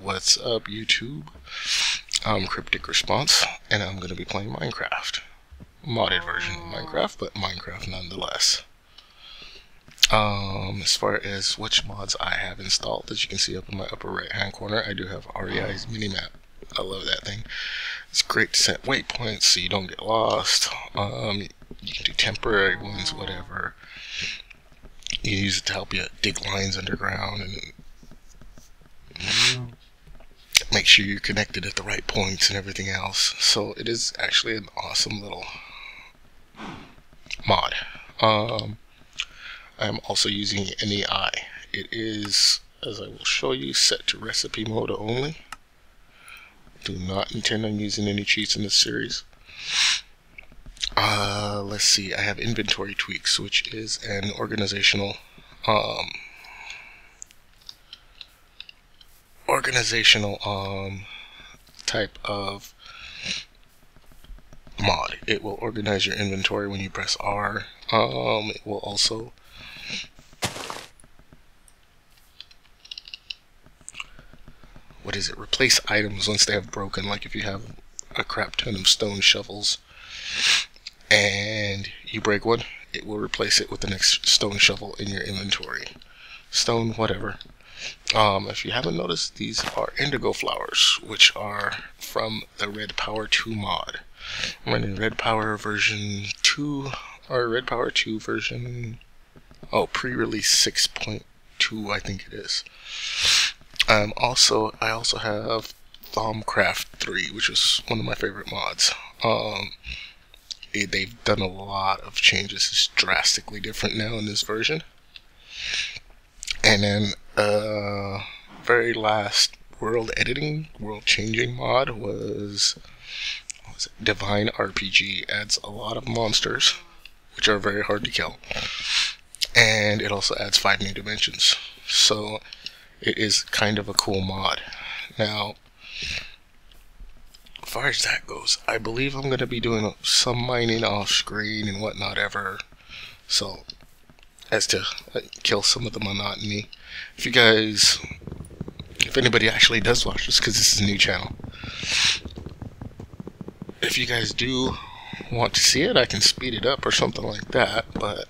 What's up, YouTube? I'm Kryptic Response, and I'm going to be playing Minecraft. Modded version of Minecraft, but Minecraft nonetheless. As far as which mods I have installed, as you can see up in my upper right hand corner, I do have REI's minimap. I love that thing. It's great to set waypoints so you don't get lost. You can do temporary ones, whatever. You use it to help you dig lines underground and make sure you're connected at the right points and everything else. So it is actually an awesome little mod. I'm also using NEI. It is, as I will show you, set to recipe mode only. Do not intend on using any cheats in this series. Let's see, I have inventory tweaks, which is an organizational type of mod. It will organize your inventory when you press R. It will also replace items once they have broken. Like if you have a crap ton of stone shovels and you break one, it will replace it with the next stone shovel in your inventory. Stone, whatever. If you haven't noticed, these are indigo flowers, which are from the redpower 2 mod. I'm running redpower version 2, or redpower 2 version, pre-release 6.2, I think it is. I also have thaumcraft 3, which is one of my favorite mods. They've done a lot of changes. It's drastically different now in this version. And then very last world changing mod was Divine RPG. Adds a lot of monsters, which are very hard to kill, and it also adds 5 new dimensions. So it is kind of a cool mod. Now, as far as that goes, I believe I'm going to be doing some mining off screen and whatnot so as to kill some of the monotony. If anybody actually does watch this, because this is a new channel, if you guys do want to see it, I can speed it up or something like that, but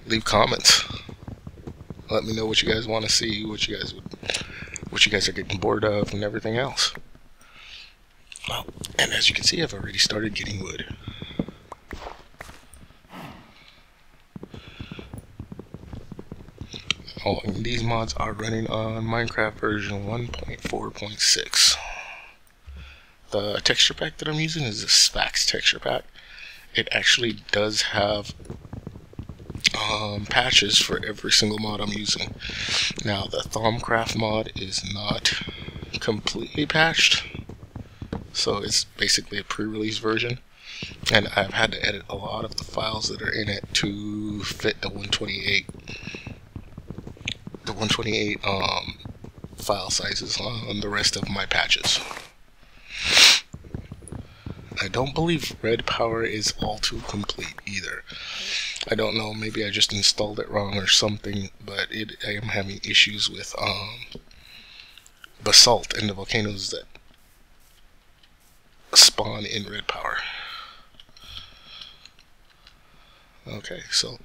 leave comments. Let me know what you guys want to see, what you guys are getting bored of, and everything else. Well, and as you can see, I've already started getting wood. Oh, and these mods are running on Minecraft version 1.4.6. The texture pack that I'm using is the Sphax texture pack. It actually does have patches for every single mod I'm using. Now, the thaumcraft mod is not completely patched, so it's basically a pre-release version, and I've had to edit a lot of the files that are in it to fit the 128 file sizes on the rest of my patches. I don't believe redpower is all too complete either. I don't know, maybe I just installed it wrong or something, but I am having issues with basalt and the volcanoes that spawn in redpower. Okay, so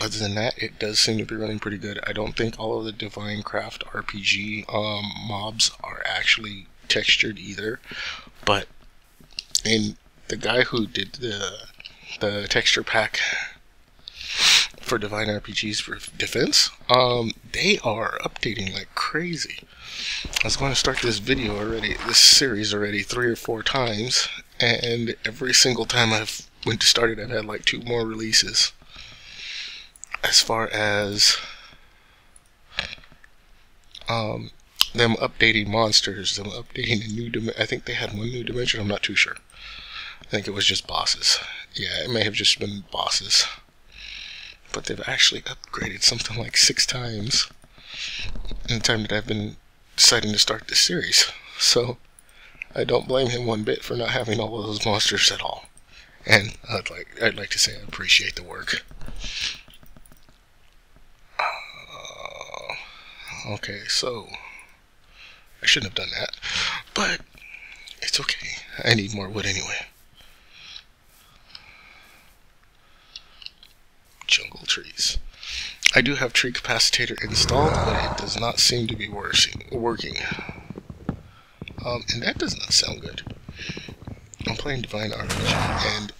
other than that, it does seem to be running pretty good. I don't think all of the Divine Craft RPG mobs are actually textured either, but the guy who did the texture pack for Divine RPGs for Defense, they are updating like crazy. I was going to start this series already 3 or 4 times, and every single time I've went to start it, I've had like 2 more releases. As far as them updating monsters, them updating a new dimension. I think they had 1 new dimension, I'm not too sure. I think it was just bosses. Yeah, it may have just been bosses. But they've actually upgraded something like 6 times in the time that I've been deciding to start this series. So I don't blame him one bit for not having all of those monsters at all. And I'd like to say I appreciate the work. Okay, so I shouldn't have done that, but it's okay. I need more wood anyway. Jungle trees. I do have tree capacitator installed, but it does not seem to be working. And that does not sound good. I'm playing Divine RPG, and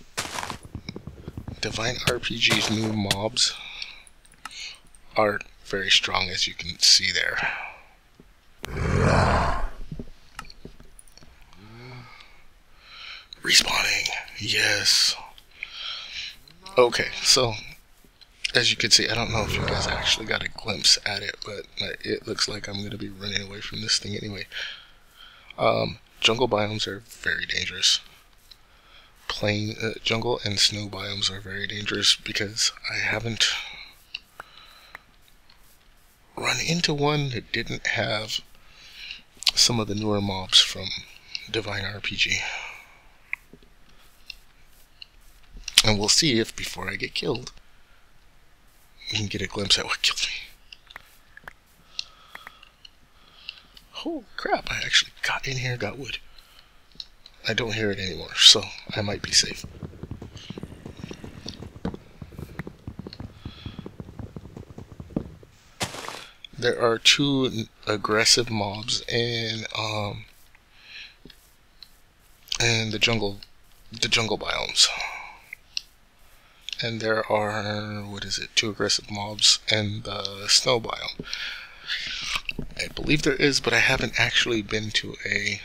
Divine RPG's new mobs are very strong, as you can see there. Respawning, yes. Okay, so as you can see, I don't know if you guys actually got a glimpse at it, but it looks like I'm going to be running away from this thing anyway. Jungle biomes are very dangerous. Plain jungle and snow biomes are very dangerous because I haven't run into one that didn't have some of the newer mobs from Divine RPG. And we'll see if, before I get killed, we can get a glimpse at what killed me. Holy crap, I actually got in here, got wood. I don't hear it anymore, so I might be safe. There are 2 aggressive mobs in the jungle biomes. And there are, 2 aggressive mobs in the snow biome. I believe there is, but I haven't actually been to a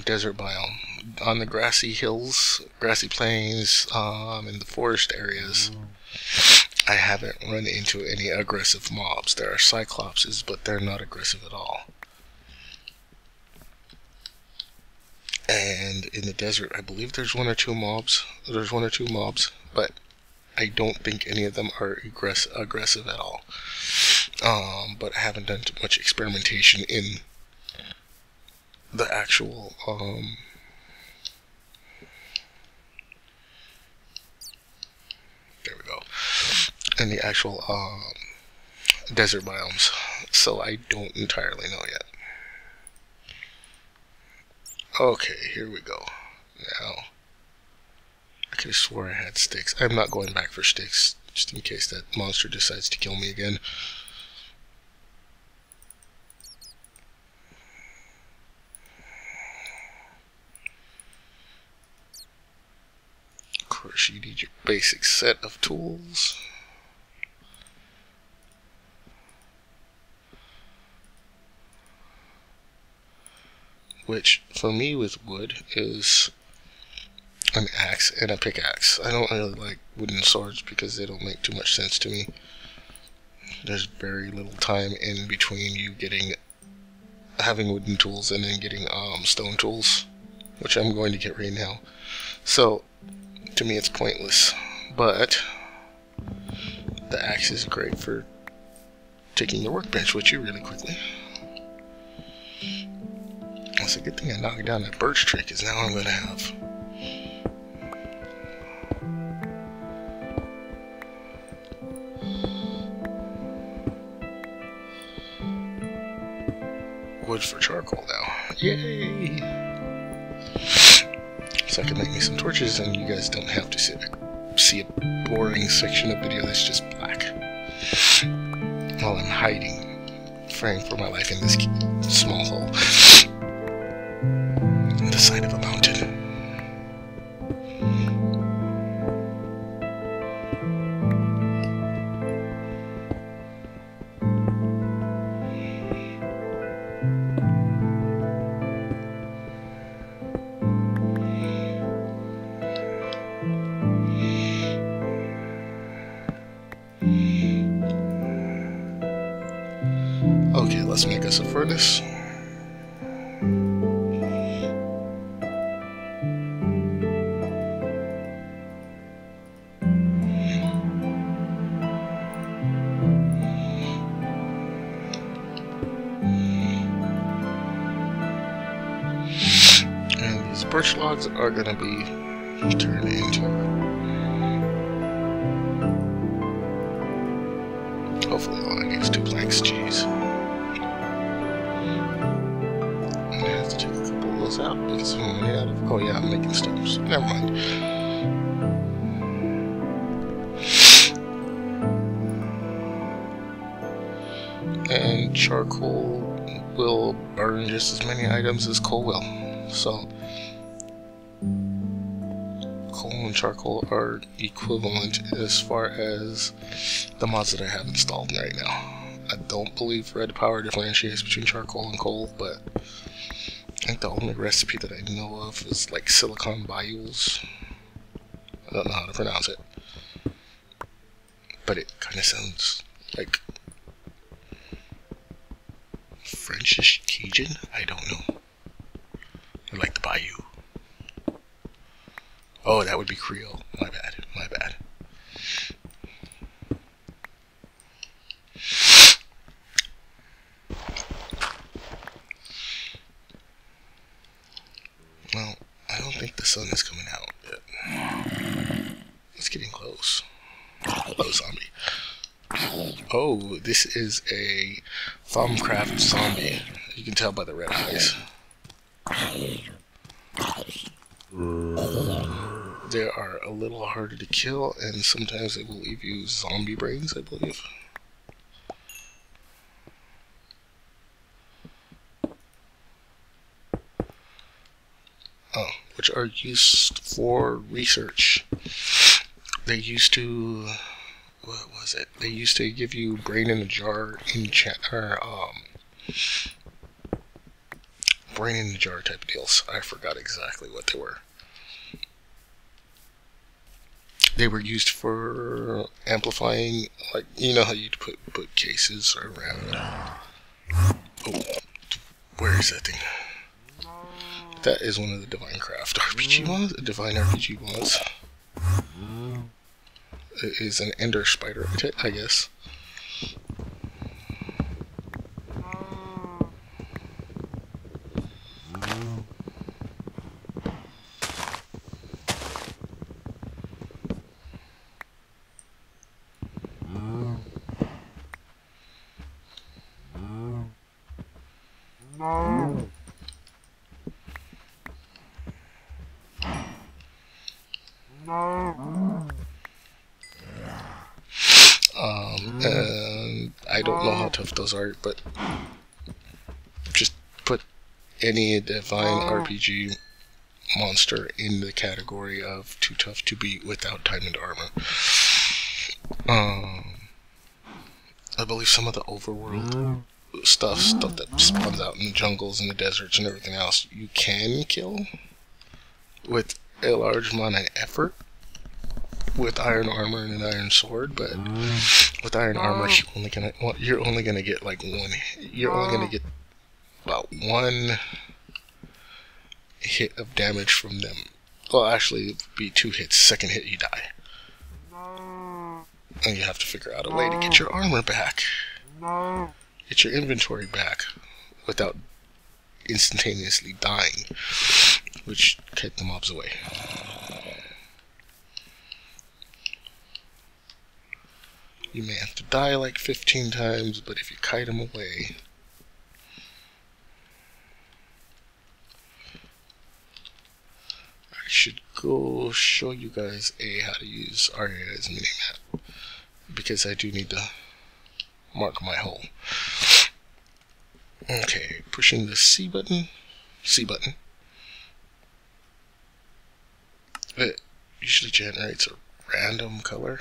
desert biome. On the grassy hills, grassy plains, in the forest areas, I haven't run into any aggressive mobs. There are cyclopses, but they're not aggressive at all. And in the desert, I believe there's 1 or 2 mobs. There's 1 or 2 mobs, but I don't think any of them are aggressive at all. But I haven't done too much experimentation in the actual there we go. In the actual desert biomes, so I don't entirely know yet. Okay, here we go. Now, I could have swore I had sticks. I'm not going back for sticks, just in case that monster decides to kill me again. Of course, you need your basic set of tools. Which, for me with wood, is an axe and a pickaxe. I don't really like wooden swords because they don't make too much sense to me. There's very little time in between you having wooden tools and then getting stone tools, which I'm going to get right now. So, to me it's pointless. But the axe is great for taking your workbench with you really quickly. It's a good thing I knocked down that birch tree, because now I'm going to have wood for charcoal now. Yay! So I can make me some torches, and you guys don't have to see a boring section of video that's just black while I'm hiding, praying for my life in this small hole. The side of a mountain. Okay, let's make us a furnace. Birch logs are going to be turned into Hopefully all I need is 2 planks, jeez. I'm gonna have to take a couple of those out because I'm running out of... Oh yeah, I'm making steps. Never mind. And charcoal will burn just as many items as coal will. So, coal and charcoal are equivalent as far as the mods that I have installed right now. I don't believe red power differentiates between charcoal and coal, but I think the only recipe that I know of is like silicon bioles. I don't know how to pronounce it, but it kind of sounds like Frenchish Cajun? I don't know. I like the bayou. Oh, that would be Creole. My bad. My bad. Well, I don't think the sun is coming out yet. It's getting close. Hello, zombie. Oh, this is a thaumcraft zombie. You can tell by the red eyes. They are a little harder to kill, and sometimes they will leave you zombie brains, I believe. Oh, which are used for research. They used to... What was it? They used to give you brain in a jar brain in a jar type deals. I forgot exactly what they were. They were used for amplifying, like, you know how you'd put bookcases around. Oh, where is that thing? That is one of the thaumcraft RPG mods. Divine RPG mods. It is an ender spider, I guess. And I don't know how tough those are, but just put any Divine RPG monster in the category of too tough to beat without diamond armor. I believe some of the overworld stuff that spawns out in the jungles and the deserts and everything else, you can kill with a large amount of effort with iron armor and an iron sword, but with iron armor you're only gonna get like one. You're only gonna get about 1 hit of damage from them. Well, actually, it would be 2 hits. Second hit, you die, and you have to figure out a way to get your armor back, get your inventory back, without instantaneously dying, which kept the mobs away. You may have to die like 15 times, but if you kite them away... I should go show you guys how to use Aria's minimap, because I do need to mark my hole. Okay, pushing the C button. It usually generates a random color.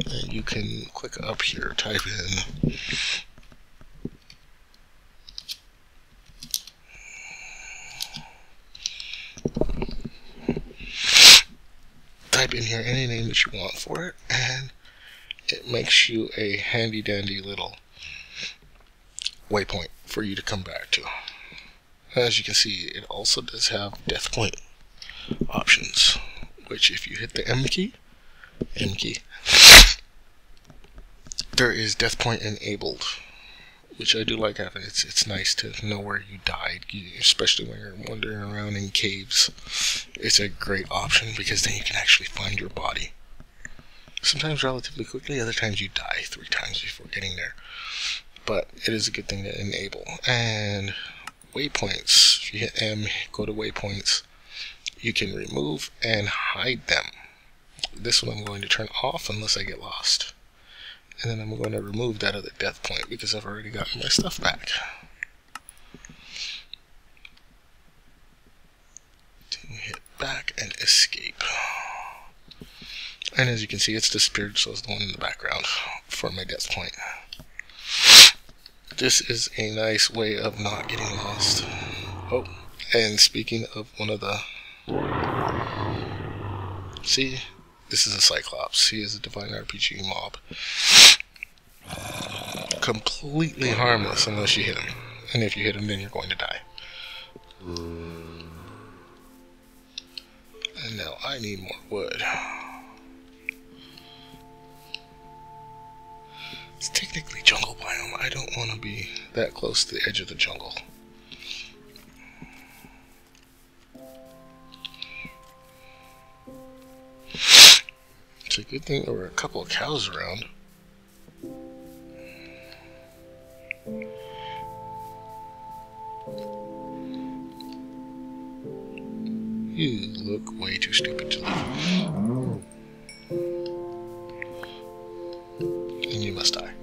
And you can click up here, type in here any name that you want for it, and it makes you a handy dandy little waypoint for you to come back to. As you can see, it also does have death point options, which if you hit the M key, there is death point enabled, which I do like having. It's nice to know where you died, especially when you're wandering around in caves. It's a great option because then you can actually find your body sometimes relatively quickly, other times you die 3 times before getting there. But it is a good thing to enable. And waypoints, if you hit M, go to waypoints, you can remove and hide them. This one I'm going to turn off unless I get lost. And then I'm going to remove that other death point because I've already gotten my stuff back. Then hit back and escape. And as you can see, it's disappeared, so it's the one in the background for my death point. This is a nice way of not getting lost. Oh, and speaking of one of the... See, this is a Cyclops. He is a Divine RPG mob. Completely harmless unless you hit him. And if you hit him, then you're going to die. And now I need more wood. It's technically jungle biome. I don't want to be that close to the edge of the jungle. It's a good thing there were a couple of cows around. You look way too stupid to live. And you must die.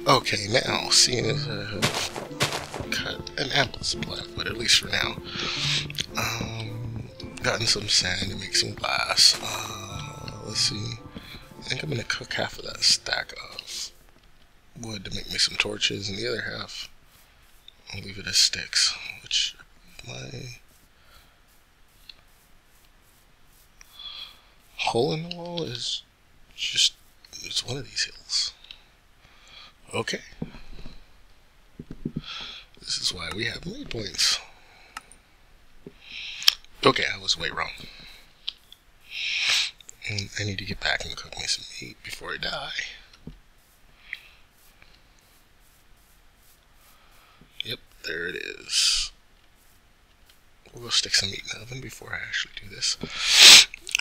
Okay, now, seeing as I have cut an ample supply of wood, at least for now, gotten some sand to make some glass, let's see, I think I'm going to cook half of that stack of wood to make me some torches, and the other half, I'll leave it as sticks, which my hole in the wall is just, it's one of these hills. Okay. This is why we have waypoints. Okay, I was way wrong. And I need to get back and cook me some meat before I die. Yep, there it is. We'll go stick some meat in the oven before I actually do this.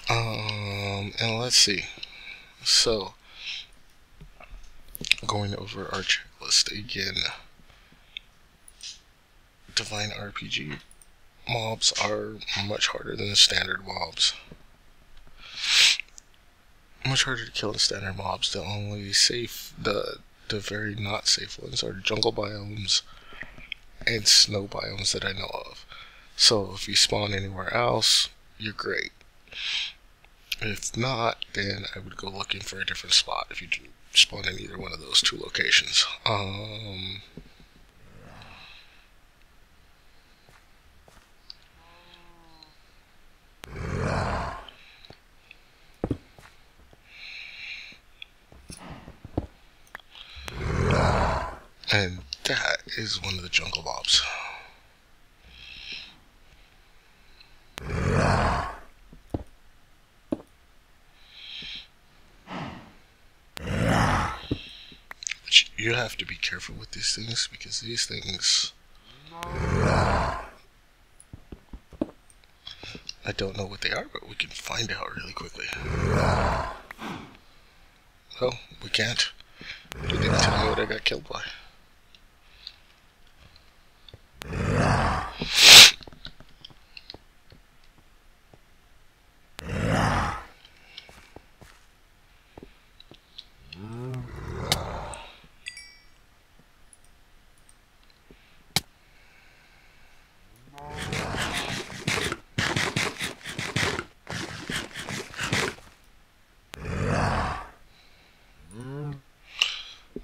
And let's see. So, going over our checklist again. Divine RPG mobs are much harder than the standard mobs. Much harder to kill than standard mobs. The the very not safe ones are jungle biomes and snow biomes that I know of. So if you spawn anywhere else, you're great. If not, then I would go looking for a different spot if you spawn in either one of those two locations. And that is one of the jungle mobs. But you have to be careful with these things, because these things, I don't know what they are, but we can find out really quickly. Well, we can't. They didn't tell me what I got killed by.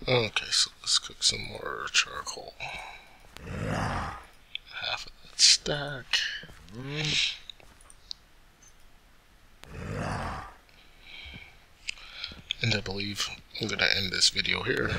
Okay, so let's cook some more charcoal. Half of that stack. And I believe I'm going to end this video here.